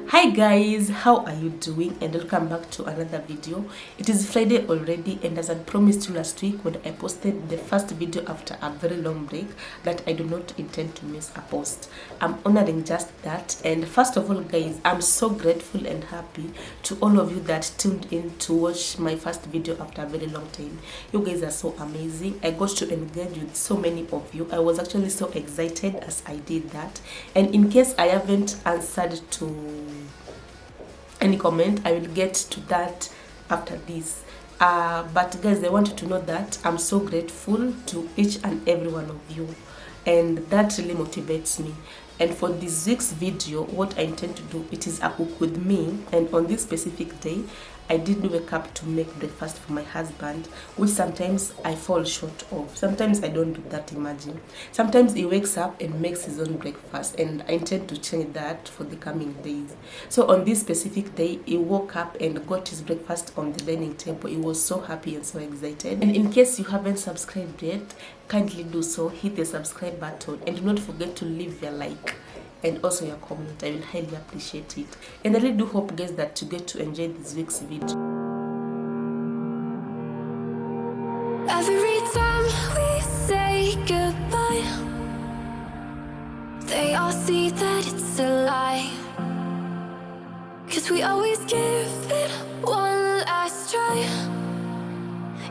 Hi guys, how are you doing, and welcome back to another video. It is Friday already, and as I promised you last week when I posted the first video after a very long break, that I do not intend to miss a post. I'm honoring just that. And first of all guys, I'm so grateful and happy to all of you that tuned in to watch my first video after a very long time. You guys are so amazing. I got to engage with so many of you. I was actually so excited as I did that. And in case I haven't answered to any comment, I will get to that after this. But guys, I want you to know that I'm so grateful to each and every one of you, and that really motivates me. And for this week's video, what I intend to do, it is a cook with me. And on this specific day, I did wake up to make breakfast for my husband, which sometimes I fall short of. Sometimes I don't do that, imagine. Sometimes he wakes up and makes his own breakfast, and I intend to change that for the coming days. So on this specific day, he woke up and got his breakfast on the dining table. He was so happy and so excited. And in case you haven't subscribed yet, kindly do so. Hit the subscribe button and do not forget to leave your like and also your comment. I will highly appreciate it. And I really do hope guys that you get to enjoy this week's video. Every time we say goodbye, they all see that it's a lie. 'Cause we always give it one last try.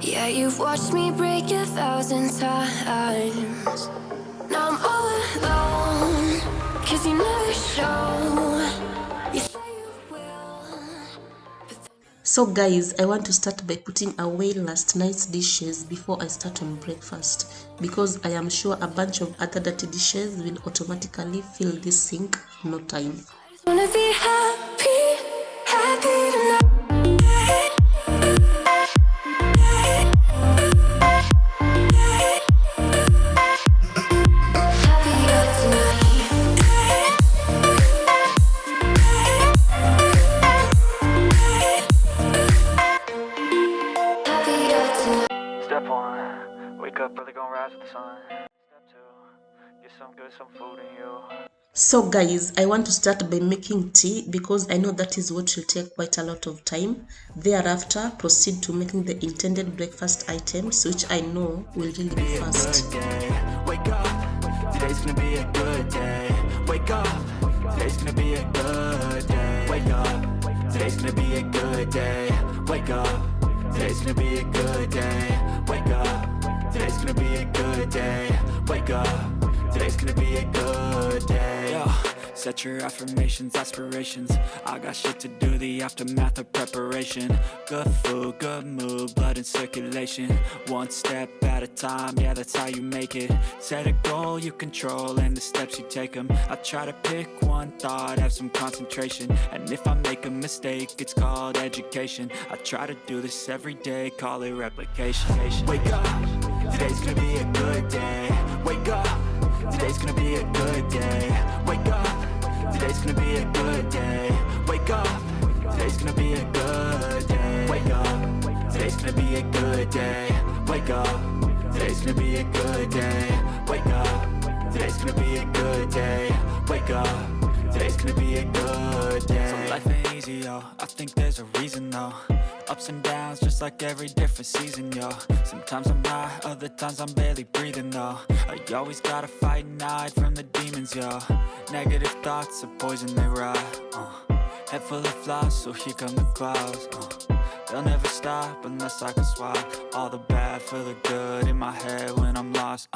Yeah, you've watched me break 1,000 times. Now I'm all alone, 'cause you never show. You say you will. So guys, I want to start by putting away last night's dishes before I start on breakfast, because I am sure a bunch of other dirty dishes will automatically fill this sink in no time. I just wanna be happy, happy tonight. Step one, wake up early, gonna rise with the sun. Step two, get some food in you. So guys, I want to start by making tea, because I know that is what will take quite a lot of time. Thereafter, proceed to making the intended breakfast items, which I know will really be fast. Wake up, today's gonna be a good day. Wake up, today's gonna be a good day. Wake up, today's gonna be a good day. Wake up, today's gonna be a good day. Wake up, today's gonna be a good day. Wake up, today's gonna be a good day. Yo, set your affirmations, aspirations. I got shit to do, the aftermath of preparation. Good food, good mood, blood in circulation. One step at a time, yeah, that's how you make it. Set a goal you control and the steps you take them. I try to pick one thought, have some concentration. And if I make a mistake, it's called education. I try to do this every day, call it replication. Wake up, today's gonna be a good day. Wake up, today's gonna be a good day. Wake up, today's gonna be a good day. Wake up, today's gonna be a good day. Wake up, today's gonna be a good day. Wake up, today's gonna be a good day. Wake up, today's gonna be a good day. Wake up, today's gonna be a good day. So life ain't easy, yo, I think there's a reason though. Ups and downs, just like every different season, yo. Sometimes I'm high, other times I'm barely breathing, though. I always gotta fight and hide from the demons, yo. Negative thoughts are poison, they rot. Head full of flies, so here come the clouds. They'll never stop unless I can swap all the bad for the good in my head when I'm lost.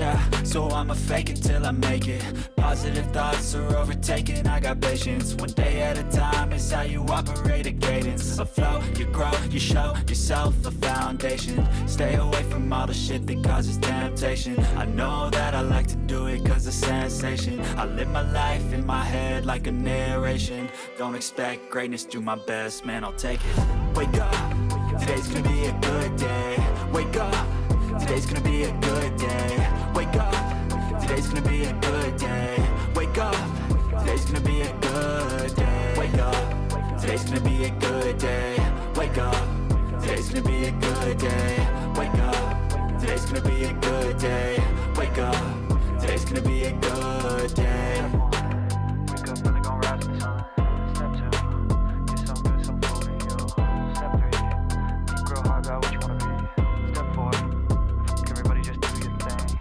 Yeah, so I'ma fake it till I make it. Positive thoughts are overtaken, I got patience. One day at a time is how you operate a cadence. A flow, you grow, you show yourself a foundation. Stay away from all the shit that causes temptation. I know that I like to do it cause of sensation. I live my life in my head like a narration. Don't expect greatness, do my best, man, I'll take it. Wake up, today's gonna be a good day. Wake up, today's gonna be a good day. Wake up, today's gonna be a good day. Wake up, today's gonna be a good day. Wake up, today's gonna be a good day. Wake up, today's gonna be a good day. Wake up, today's gonna be a good day. Wake up, today's gonna be a good day. Wake up, really gon' rise with the sun. Step 2, get some good, some food in you. Step 3, think real hard about what you wanna be. Step 4, fuck everybody, just do your thing.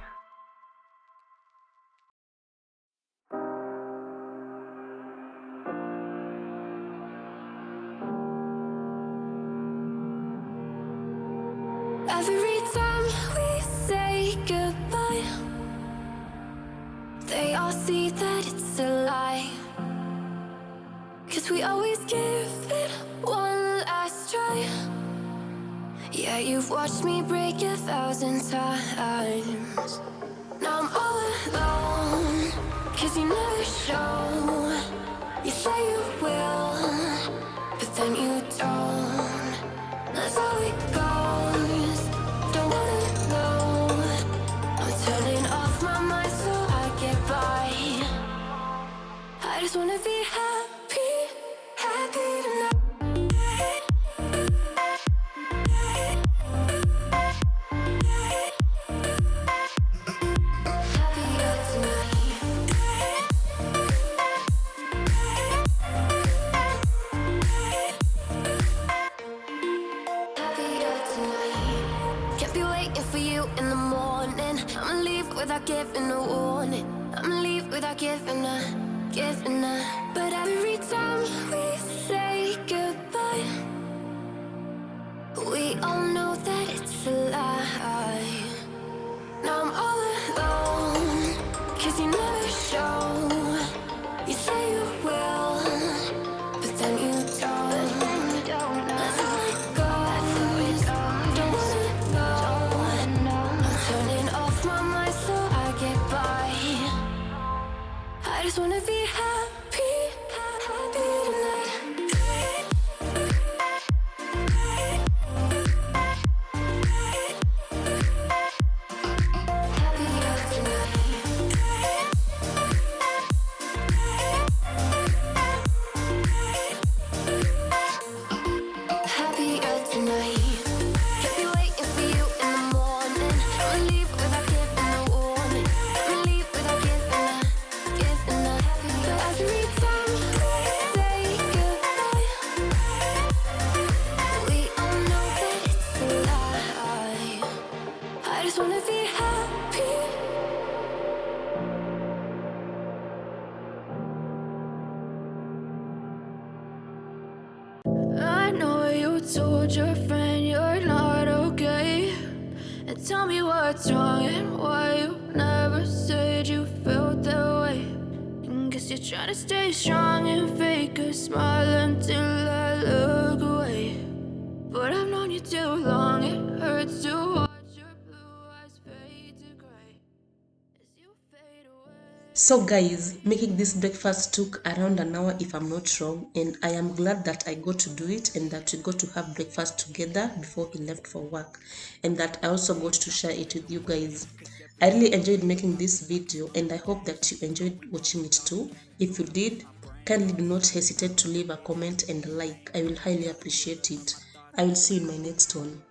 Every time we say goodbye, they all see that it's a lie. 'Cause we always give it one last try. Yeah, you've watched me break 1,000 times. Now I'm all alone, 'cause you never show. You say you will, but then you don't. That's how it goes. Don't wanna know. I'm turning off my mind so I get by. I just wanna be happy, happy tonight. Happier tonight. Happier tonight. Can't be waiting for you in the morning. I'ma leave without giving a warning. I'ma leave without giving a. But every time we say goodbye, we all know that it's a lie. Now I'm all alone, 'cause you never show. You say you will, but then you don't. That's how it goes. Don't wanna know. I'm turning off my mind so I get by. I just wanna be happy, happy tonight. Happier tonight. Happier tonight. Can't be waiting for you in the morning. I'ma leave without giving a warning. I'ma leave without giving a. But every time we say goodbye, we all know that it's a lie. I just wanna be happy. I know you told your friend you're not okay, and tell me what's wrong and why you never said you felt that way. And guess you're trying to stay strong and fake a smile until I look away. But I've known you too long, it hurts to watch your blue eyes fade to gray as you fade away. So guys, making this breakfast took around an hour if I'm not wrong, and I am glad that I got to do it and that we got to have breakfast together before he left for work, and that I also got to share it with you guys. I really enjoyed making this video and I hope that you enjoyed watching it too. If you did, kindly do not hesitate to leave a comment and a like. I will highly appreciate it. I will see you in my next one.